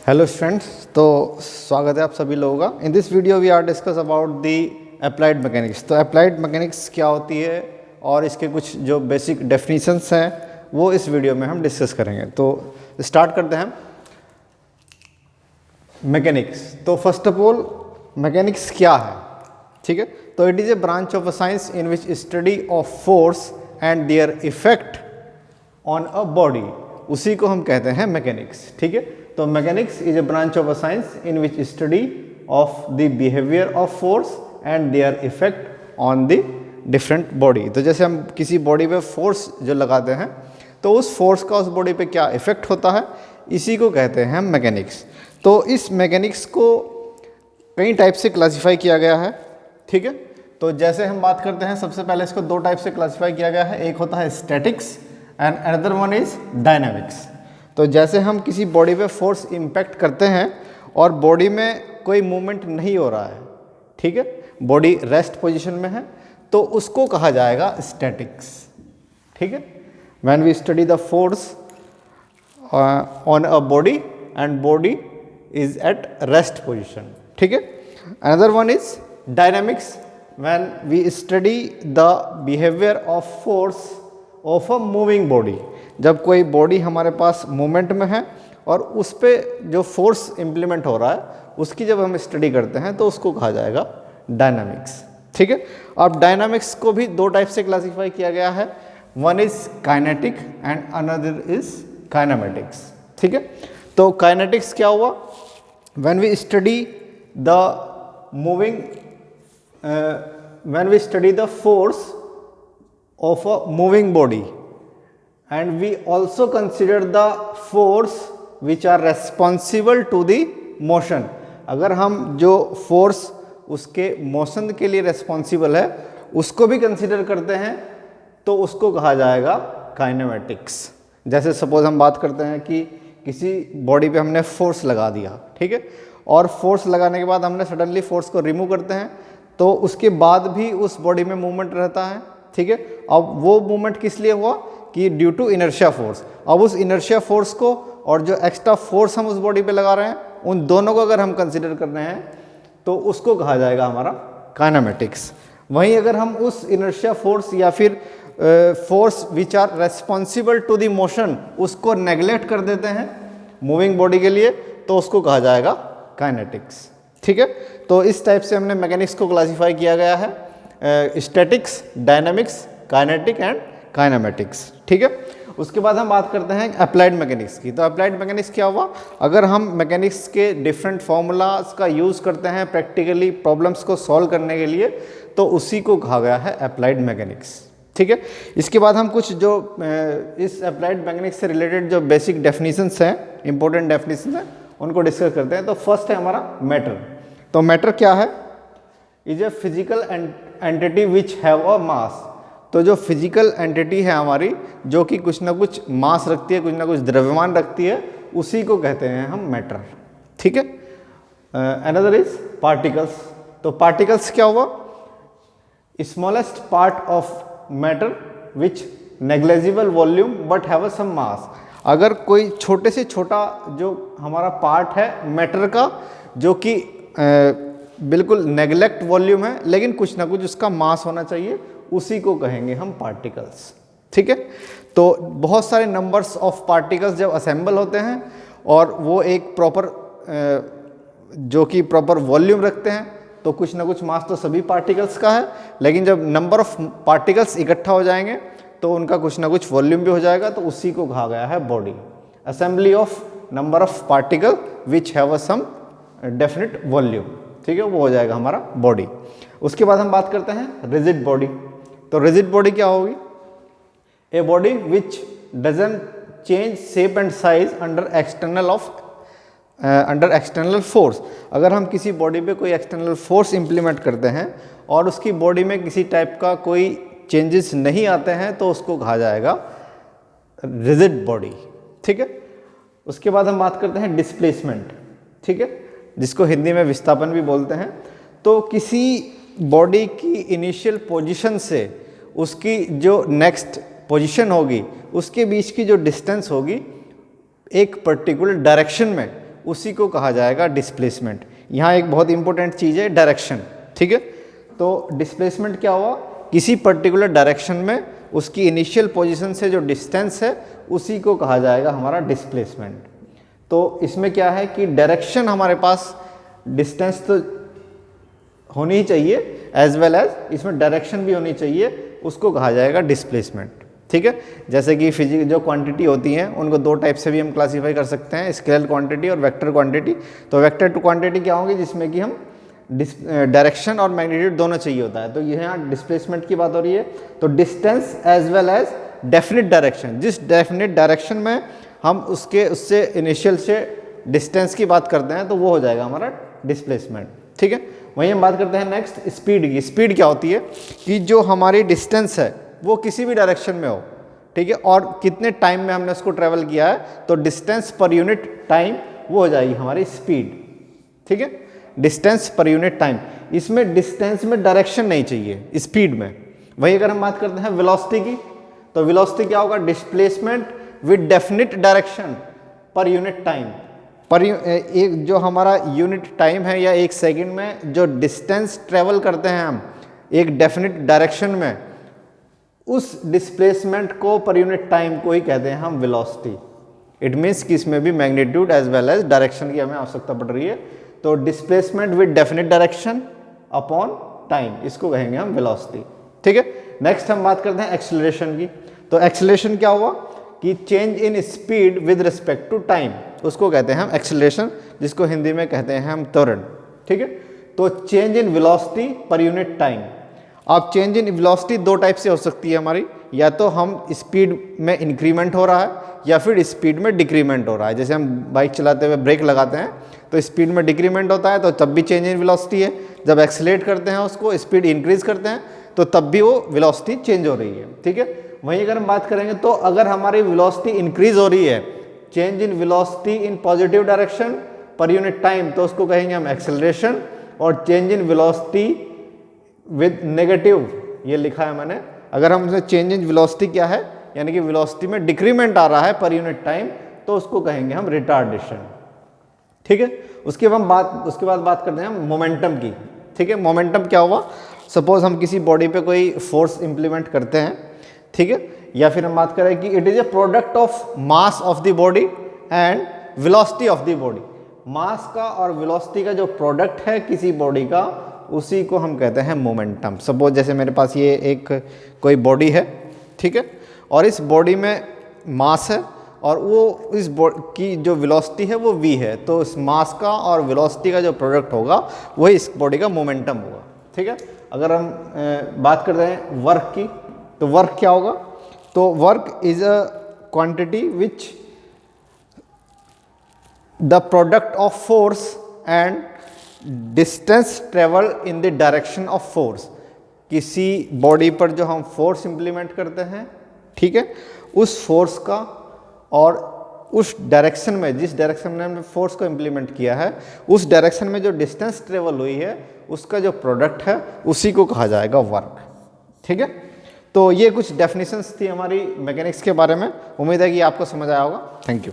Hello students, तो स्वागत है आप सभी लोगों का। In this video we are discuss about the applied mechanics. तो अप्लाइड मैकेनिक्स क्या होती है और इसके कुछ जो बेसिक डेफिनेशंस हैं वो इस वीडियो में हम डिस्कस करेंगे। तो स्टार्ट करते हैं मैकेनिक्स। तो फर्स्ट ऑफ ऑल मैकेनिक्स क्या है, ठीक है। तो it is a branch of a science in which study of force and their effect on a body, उसी को हम कहते हैं मैकेनिक्स, ठीक है। तो mechanics is a branch of a science in which study of the behaviour of force and their effect on the different body. तो जैसे हम किसी बॉडी पे फोर्स जो लगाते हैं तो उस फोर्स का उस बॉडी पे क्या इफेक्ट होता है, इसी को कहते हैं मैकेनिक्स। तो इस मैकेनिक्स को कई टाइप से क्लासीफाई किया गया है, ठीक है। तो जैसे हम बात करते हैं, सबसे पहले इसको दो टाइप से क्लासीफाई किया गया है। एक होता है statics and another one is dynamics. तो जैसे हम किसी बॉडी पे फोर्स इम्पैक्ट करते हैं और बॉडी में कोई मूवमेंट नहीं हो रहा है, ठीक है, बॉडी रेस्ट पोजीशन में है, तो उसको कहा जाएगा स्टैटिक्स, ठीक है। When we study the force on a body and body is at rest position, ठीक है। Another one is dynamics, when we study the behaviour of force of a moving body. जब कोई बॉडी हमारे पास movement में है और उस पर जो फोर्स इम्प्लीमेंट हो रहा है उसकी जब हम स्टडी करते हैं तो उसको कहा जाएगा डायनामिक्स, ठीक है। अब डायनामिक्स को भी दो टाइप से क्लासीफाई किया गया है। One is kinetic and another is kinematics, ठीक है। तो काइनेटिक्स क्या हुआ? When we study the moving when we study the force of a moving body and we also consider the force which are responsible to the motion। अगर हम जो force उसके motion के लिए रेस्पॉन्सिबल है उसको भी कंसिडर करते हैं तो उसको कहा जाएगा काइनेमेटिक्स। जैसे सपोज हम बात करते हैं कि किसी बॉडी पे हमने फोर्स लगा दिया, ठीक है, और फोर्स लगाने के बाद हमने सडनली फोर्स को रिमूव करते हैं तो उसके बाद भी उस बॉडी में मूवमेंट रहता है, ठीक है। अब वो मूवमेंट किस लिए हुआ कि ड्यू टू इनर्शिया फोर्स। अब उस इनर्शिया फोर्स को और जो एक्स्ट्रा फोर्स हम उस बॉडी पे लगा रहे हैं उन दोनों को अगर हम कंसिडर कर रहे हैं तो उसको कहा जाएगा हमारा काइनेमेटिक्स। वहीं अगर हम उस इनर्शिया फोर्स या फिर force which are responsible to the motion उसको नेग्लेक्ट कर देते हैं मूविंग बॉडी के लिए तो उसको कहा जाएगा काइनेटिक्स, ठीक है। तो इस टाइप से हमने मैकेनिक्स को क्लासीफाई किया गया है, statics, dynamics, kinetic and kinematics, ठीक है। उसके बाद हम बात करते हैं अप्लाइड मैकेनिक्स की। तो अप्लाइड मैकेनिक्स क्या हुआ? अगर हम मैकेनिक्स के डिफरेंट फॉर्मूलाज का यूज़ करते हैं प्रैक्टिकली प्रॉब्लम्स को सॉल्व करने के लिए तो उसी को कहा गया है अप्लाइड मैकेनिक्स, ठीक है। इसके बाद हम कुछ जो इस अप्लाइड मैकेनिक्स से रिलेटेड जो बेसिक डेफिनेशंस हैं, इंपॉर्टेंट डेफिनेशंस हैं, उनको डिस्कस करते हैं। तो फर्स्ट है हमारा मैटर। तो मैटर क्या है? Is a physical entity which have a mass. तो जो फिजिकल एंटिटी है हमारी जो कि कुछ ना कुछ मास रखती है, कुछ ना कुछ द्रव्यमान रखती है, उसी को कहते हैं हम मैटर, ठीक है। Another is particles. तो पार्टिकल्स क्या हुआ? Smallest part of matter which negligible volume but have a some mass. अगर कोई छोटे से छोटा जो हमारा पार्ट है मैटर का जो कि बिल्कुल नेग्लेक्ट वॉल्यूम है लेकिन कुछ ना कुछ उसका मास होना चाहिए, उसी को कहेंगे हम पार्टिकल्स, ठीक है। तो बहुत सारे नंबर्स ऑफ पार्टिकल्स जब असेंबल होते हैं और वो एक प्रॉपर जो कि प्रॉपर वॉल्यूम रखते हैं तो कुछ ना कुछ मास तो सभी पार्टिकल्स का है, लेकिन जब नंबर ऑफ पार्टिकल्स इकट्ठा हो जाएंगे तो उनका कुछ ना कुछ वॉल्यूम भी हो जाएगा, तो उसी को कहा गया है body. Assembly of number of particle which have a some definite volume, ठीक है, वो हो जाएगा हमारा बॉडी। उसके बाद हम बात करते हैं रिजिड बॉडी। तो रिजिड बॉडी क्या होगी? A body which doesn't change shape and size under external force. अगर हम किसी बॉडी पे कोई एक्सटर्नल फोर्स इंप्लीमेंट करते हैं और उसकी बॉडी में किसी टाइप का कोई चेंजेस नहीं आते हैं तो उसको कहा जाएगा रिजिड बॉडी, ठीक है। उसके बाद हम बात करते हैं डिस्प्लेसमेंट, ठीक है, जिसको हिंदी में विस्थापन भी बोलते हैं। तो किसी बॉडी की इनिशियल पोजीशन से उसकी जो नेक्स्ट पोजीशन होगी उसके बीच की जो डिस्टेंस होगी एक पर्टिकुलर डायरेक्शन में, उसी को कहा जाएगा डिस्प्लेसमेंट। यहाँ एक बहुत इंपॉर्टेंट चीज़ है डायरेक्शन, ठीक है। तो डिस्प्लेसमेंट क्या हुआ, किसी पर्टिकुलर डायरेक्शन में उसकी इनिशियल पोजीशन से जो डिस्टेंस है उसी को कहा जाएगा हमारा डिस्प्लेसमेंट। तो इसमें क्या है कि डायरेक्शन हमारे पास, डिस्टेंस तो होनी ही चाहिए एज वेल एज इसमें डायरेक्शन भी होनी चाहिए, उसको कहा जाएगा डिस्प्लेसमेंट, ठीक है। जैसे कि फिजिक्स जो क्वांटिटी होती हैं उनको दो टाइप से भी हम क्लासीफाई कर सकते हैं, स्केलर क्वांटिटी और वेक्टर क्वांटिटी। तो वेक्टर टू क्वांटिटी क्या होंगी, जिसमें कि हम डायरेक्शन और मैग्नीट्यूड दोनों चाहिए होता है। तो ये यहाँ डिस्प्लेसमेंट की बात हो रही है। तो distance as well as definite direction, जिस डेफिनिट डायरेक्शन में हम उससे इनिशियल से डिस्टेंस की बात करते हैं तो वो हो जाएगा हमारा डिस्प्लेसमेंट, ठीक है। वहीं हम बात करते हैं नेक्स्ट स्पीड की। स्पीड क्या होती है कि जो हमारी डिस्टेंस है वो किसी भी डायरेक्शन में हो, ठीक है, और कितने टाइम में हमने उसको ट्रेवल किया है, तो डिस्टेंस पर यूनिट टाइम वो हो जाएगी हमारी स्पीड, ठीक है। डिस्टेंस पर यूनिट टाइम, इसमें डिस्टेंस में डायरेक्शन नहीं चाहिए स्पीड में। वहीं अगर हम बात करते हैं वेलोसिटी की, तो वेलोसिटी क्या होगा, displacement with definite direction per unit time. पर एक जो हमारा यूनिट टाइम है या एक सेकंड में जो डिस्टेंस ट्रेवल करते हैं हम एक डेफिनिट डायरेक्शन में, उस डिस्प्लेसमेंट को पर यूनिट टाइम को ही कहते हैं हम वेलोसिटी। इट मीन्स कि इसमें भी magnitude as well as direction की हमें आवश्यकता पड़ रही है। तो displacement with definite direction upon time, इसको कहेंगे हम वेलोसिटी, ठीक है। नेक्स्ट हम बात करते हैं एक्सेलरेशन की। तो एक्सेलरेशन क्या हुआ कि change in speed with respect to time, उसको कहते हैं हम एक्सेलरेशन, जिसको हिंदी में कहते हैं हम त्वरण, ठीक है। तो change in velocity per unit time. अब चेंज इन वेलोसिटी दो टाइप से हो सकती है हमारी, या तो हम स्पीड में इंक्रीमेंट हो रहा है या फिर स्पीड में डिक्रीमेंट हो रहा है। जैसे हम बाइक चलाते हुए ब्रेक लगाते हैं तो स्पीड में डिक्रीमेंट होता है, तो तब भी चेंज इन वेलोसिटी है। जब एक्सीलरेट करते हैं उसको, स्पीड इंक्रीज करते हैं, तो तब भी वो वेलोसिटी चेंज हो रही है, ठीक है। वहीं अगर हम बात करेंगे तो अगर हमारी वेलोसिटी इंक्रीज हो रही है, change in velocity in positive direction per unit time, तो उसको कहेंगे हम एक्सेलरेशन। और change in velocity with negative, ये लिखा है मैंने, अगर हम उसे चेंज इन वेलोसिटी क्या है, यानी कि वेलोसिटी में डिक्रीमेंट आ रहा है पर यूनिट टाइम, तो उसको कहेंगे हम रिटार्डेशन, ठीक है। उसके बाद बात करते हैं हम मोमेंटम की, ठीक है। मोमेंटम क्या हुआ, सपोज हम किसी बॉडी पे कोई फोर्स इंप्लीमेंट करते हैं, ठीक है, या फिर हम बात करें कि it is a product of mass of the body and velocity of the body. Mass का और वेलोसिटी का जो प्रोडक्ट है किसी बॉडी का, उसी को हम कहते हैं मोमेंटम। सपोज जैसे मेरे पास ये एक कोई बॉडी है, ठीक है, और इस बॉडी में मास है और वो इस बॉडी की जो वेलोसिटी है वो v है, तो इस मास का और वेलोसिटी का जो प्रोडक्ट होगा वही इस बॉडी का मोमेंटम होगा, ठीक है। अगर हम बात कर रहे हैं वर्क की, तो वर्क क्या होगा, तो work is a quantity which the product of force and distance travel in the direction of force. किसी बॉडी पर जो हम फोर्स इंप्लीमेंट करते हैं, ठीक है, उस फोर्स का और उस डायरेक्शन में, जिस डायरेक्शन में हमने फोर्स को इंप्लीमेंट किया है, उस डायरेक्शन में जो डिस्टेंस ट्रेवल हुई है उसका जो प्रोडक्ट है उसी को कहा जाएगा वर्क, ठीक है। तो ये कुछ डेफिनेशंस थी हमारी मैकेनिक्स के बारे में। उम्मीद है कि आपको समझ आया होगा। Thank you.